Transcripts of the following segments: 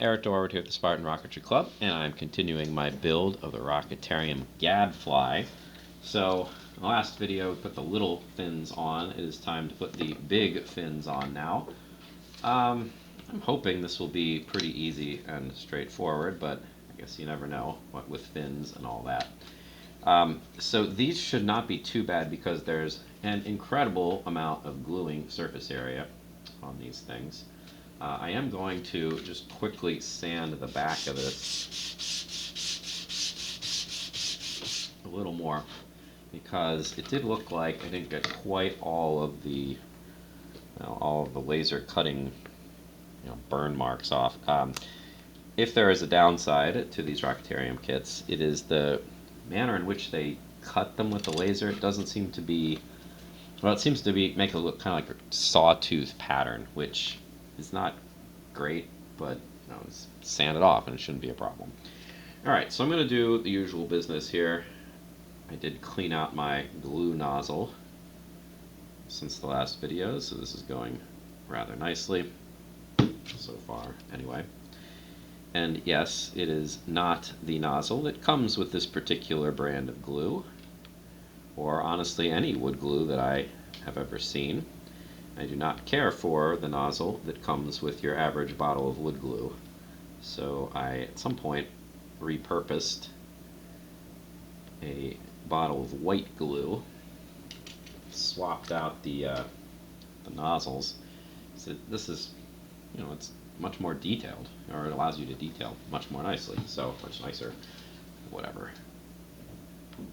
Eric Dorward here at the Spartan Rocketry Club, and I'm continuing my build of the Rocketarium Gadfly. So, in the last video we put the little fins on. It is time to put the big fins on now. I'm hoping this will be pretty easy and straightforward, but I guess you never know what with fins and all that. So these should not be too bad because there's an incredible amount of gluing surface area on these things. I am going to just quickly sand the back of this a little more because it did look like I didn't get quite all of the laser cutting burn marks off. If there is a downside to these Rocketarium kits, it is the manner in which they cut them with the laser. It doesn't seem to be, well, it seems to be make it look kind of like a sawtooth pattern, which is not great, but it's sanded off and it shouldn't be a problem. Alright, so I'm going to do the usual business here. I did clean out my glue nozzle since the last video, so this is going rather nicely so far anyway. And yes, it is not the nozzle that comes with this particular brand of glue, or honestly any wood glue that I have ever seen. I do not care for the nozzle that comes with your average bottle of wood glue. So I, at some point, repurposed a bottle of white glue, swapped out the nozzles. So this is, it's much more detailed, or it allows you to detail much more nicely, so much nicer, whatever.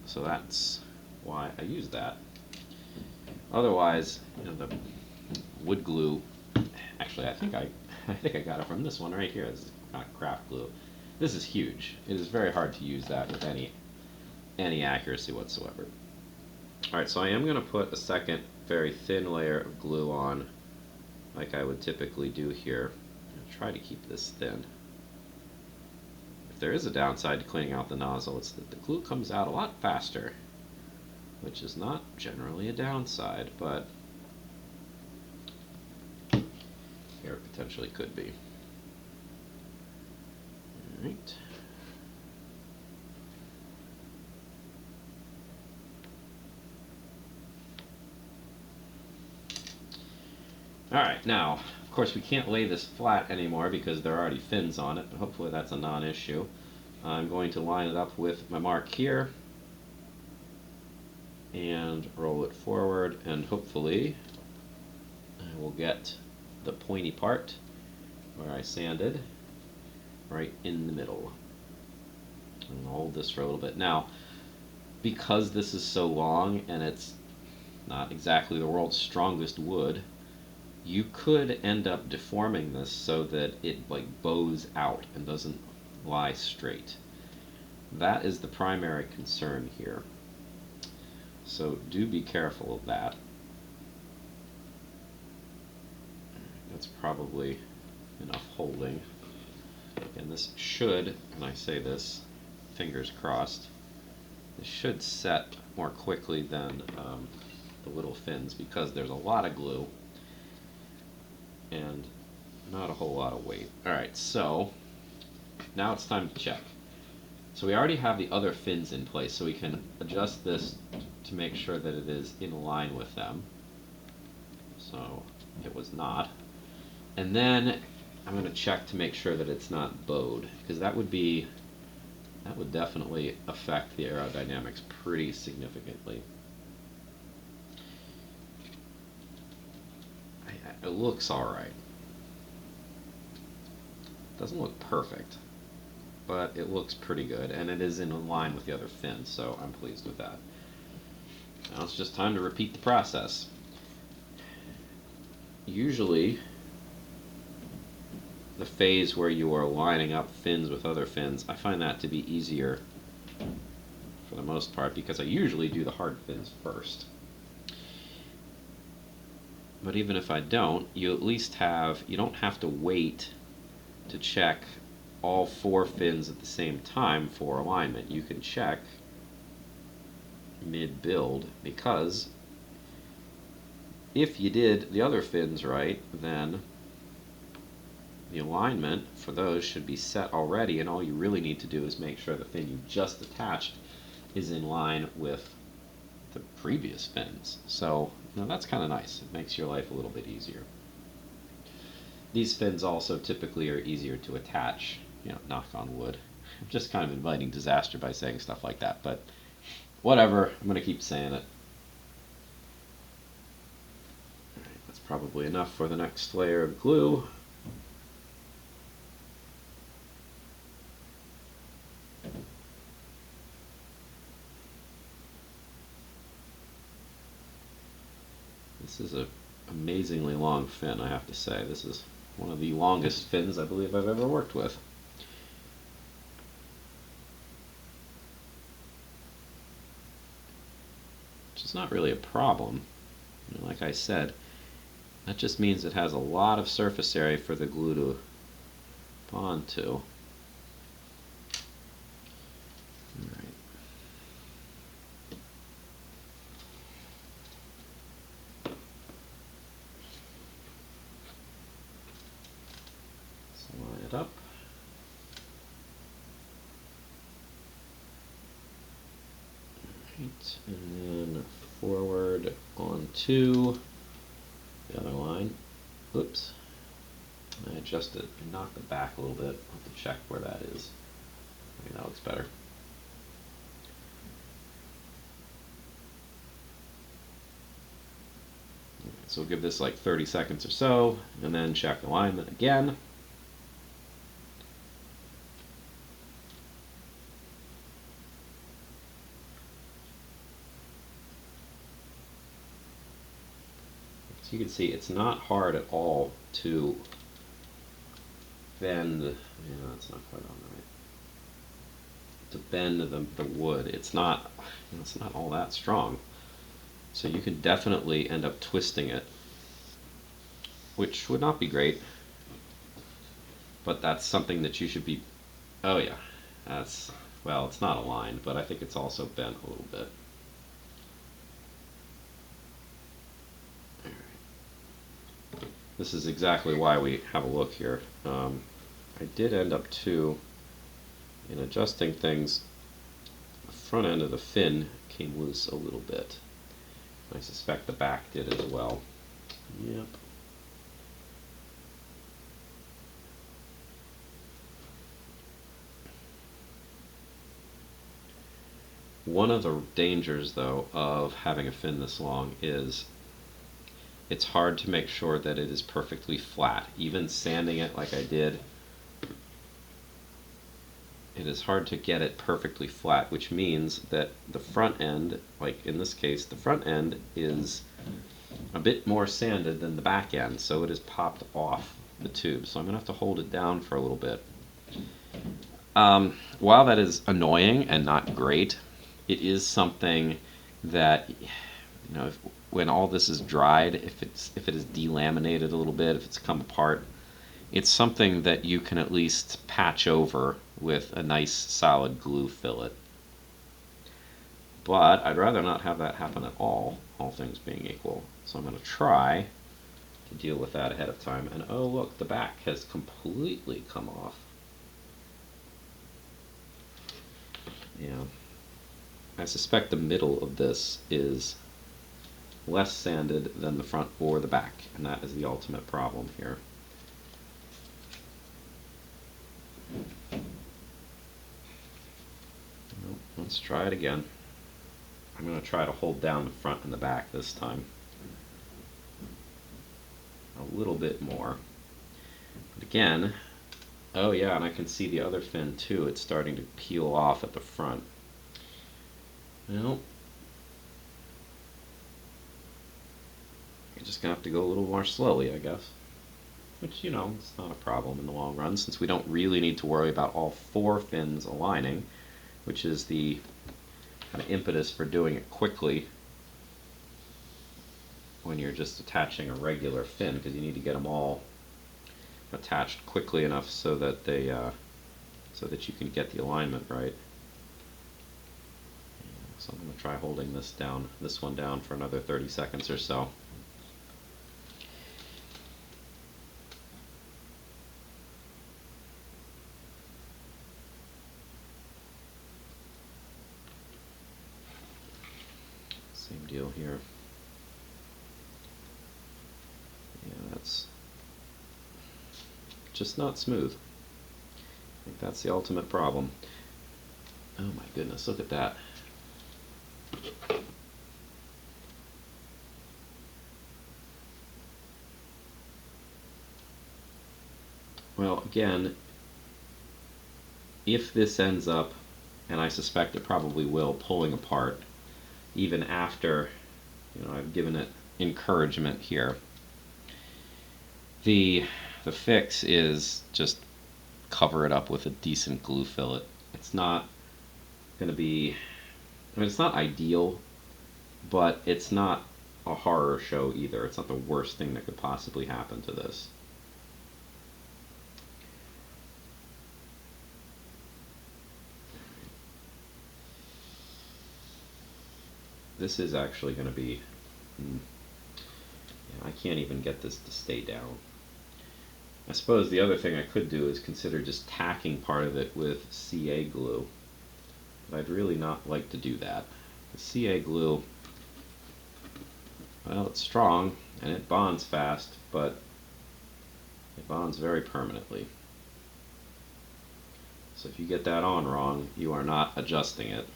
So that's why I use that. Otherwise, the wood glue, actually I think I got it from this one right here. This is not craft glue. This is huge. It is very hard to use that with any accuracy whatsoever. Alright, so I am going to put a second very thin layer of glue on, like I would typically do here. I'll try to keep this thin. If there is a downside to cleaning out the nozzle, it's that the glue comes out a lot faster, which is not generally a downside, but here potentially could be. Alright. Alright, now, of course we can't lay this flat anymore because there are already fins on it, but hopefully that's a non-issue. I'm going to line it up with my mark here and roll it forward, and hopefully I will get the pointy part where I sanded right in the middle. And hold this for a little bit. Now, because this is so long and it's not exactly the world's strongest wood, you could end up deforming this so that it like bows out and doesn't lie straight. That is the primary concern here. So do be careful of that. That's probably enough holding. And this should, and I say this, fingers crossed, this should set more quickly than the little fins because there's a lot of glue and not a whole lot of weight. Alright, so now it's time to check. So we already have the other fins in place, so we can adjust this to make sure that it is in line with them. So it was not. And then I'm going to check to make sure that it's not bowed, because that would definitely affect the aerodynamics pretty significantly. It looks alright. Doesn't look perfect, but it looks pretty good, and it is in line with the other fins, so I'm pleased with that. Now it's just time to repeat the process. Usually, the phase where you are lining up fins with other fins, I find that to be easier for the most part because I usually do the hard fins first. But even if I don't, you at least you don't have to wait to check all 4 fins at the same time for alignment. You can check mid-build, because if you did the other fins right, then the alignment for those should be set already, and all you really need to do is make sure the fin you just attached is in line with the previous fins. So, that's kind of nice. It makes your life a little bit easier. These fins also typically are easier to attach, knock on wood. I'm just kind of inviting disaster by saying stuff like that, but whatever, I'm going to keep saying it. Alright, that's probably enough for the next layer of glue. This is an amazingly long fin, I have to say. This is one of the longest fins I believe I've ever worked with. Which is not really a problem. Like I said, that just means it has a lot of surface area for the glue to bond to. Alright. Line it up. Right, and then forward onto the other line. Oops. I adjusted, I knocked it back a little bit. I'll have to check where that is. I think that looks better. So we'll give this like 30 seconds or so, and then check alignment again. So you can see it's not hard at all to bend, that's not quite on right. To bend the wood. It's not all that strong. So you can definitely end up twisting it, which would not be great, but that's something that you should be, oh yeah, well, it's not aligned, but I think it's also bent a little bit. This is exactly why we have a look here. I did end up too, in adjusting things, the front end of the fin came loose a little bit. I suspect the back did as well. Yep. One of the dangers, though, of having a fin this long is it's hard to make sure that it is perfectly flat. Even sanding it like I did, it is hard to get it perfectly flat, which means that the front end, like in this case, the front end is a bit more sanded than the back end, so it is popped off the tube. So I'm going to have to hold it down for a little bit. While that is annoying and not great, it is something that, when all this is dried, if it is delaminated a little bit, if it's come apart, it's something that you can at least patch over with a nice solid glue fillet. But I'd rather not have that happen at all things being equal. So I'm going to try to deal with that ahead of time. And oh look, the back has completely come off. Yeah. I suspect the middle of this is less sanded than the front or the back, and that is the ultimate problem here. Let's try it again. I'm going to try to hold down the front and the back this time. A little bit more. But again, oh yeah, and I can see the other fin too. It's starting to peel off at the front. Well, you're just going to have to go a little more slowly, I guess. Which, it's not a problem in the long run, since we don't really need to worry about all 4 fins aligning, which is the kind of impetus for doing it quickly when you're just attaching a regular fin, because you need to get them all attached quickly enough so that they so that you can get the alignment right. So I'm going to try holding this one down for another 30 seconds or so. same deal here. Yeah, that's just not smooth. I think that's the ultimate problem. Oh my goodness, look at that. Well, again, if this ends up, and I suspect it probably will, pulling apart, even after, I've given it encouragement here, the fix is just cover it up with a decent glue fillet. It's not going to be, it's not ideal, but it's not a horror show either. It's not the worst thing that could possibly happen to this. This is actually going to be, I can't even get this to stay down. I suppose the other thing I could do is consider just tacking part of it with CA glue. But I'd really not like to do that. The CA glue, well, it's strong and it bonds fast, but it bonds very permanently. So if you get that on wrong, you are not adjusting it.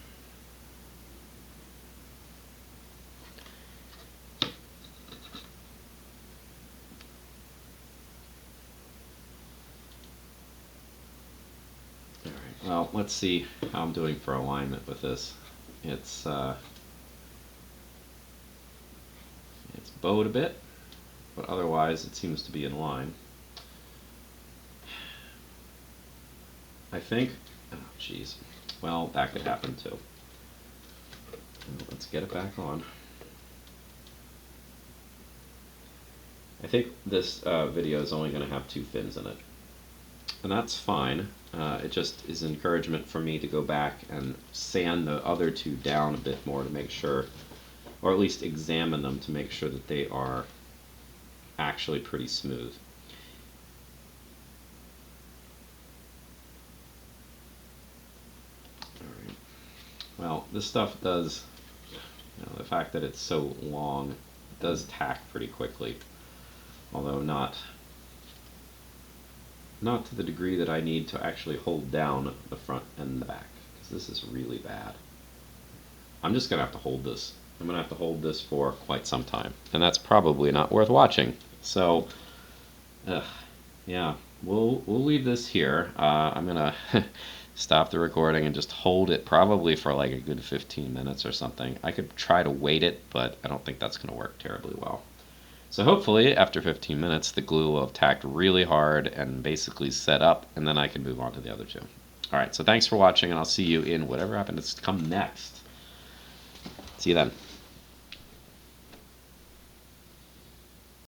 Well, let's see how I'm doing for alignment with this. It's bowed a bit, but otherwise it seems to be in line. I think, oh geez, well, that could happen too. Let's get it back on. I think this video is only going to have 2 fins in it, and that's fine. It just is encouragement for me to go back and sand the other 2 down a bit more to make sure, or at least examine them to make sure that they are actually pretty smooth. Alright. Well, this stuff does, the fact that it's so long, it does tack pretty quickly, although not to the degree that I need to actually hold down the front and the back, because this is really bad. I'm just going to have to hold this. I'm going to have to hold this for quite some time, and that's probably not worth watching. So, yeah, we'll leave this here. I'm going to stop the recording and just hold it probably for like a good 15 minutes or something. I could try to weight it, but I don't think that's going to work terribly well. So hopefully, after 15 minutes, the glue will have tacked really hard and basically set up, and then I can move on to the other 2. Alright, so thanks for watching, and I'll see you in whatever happens to come next. See you then.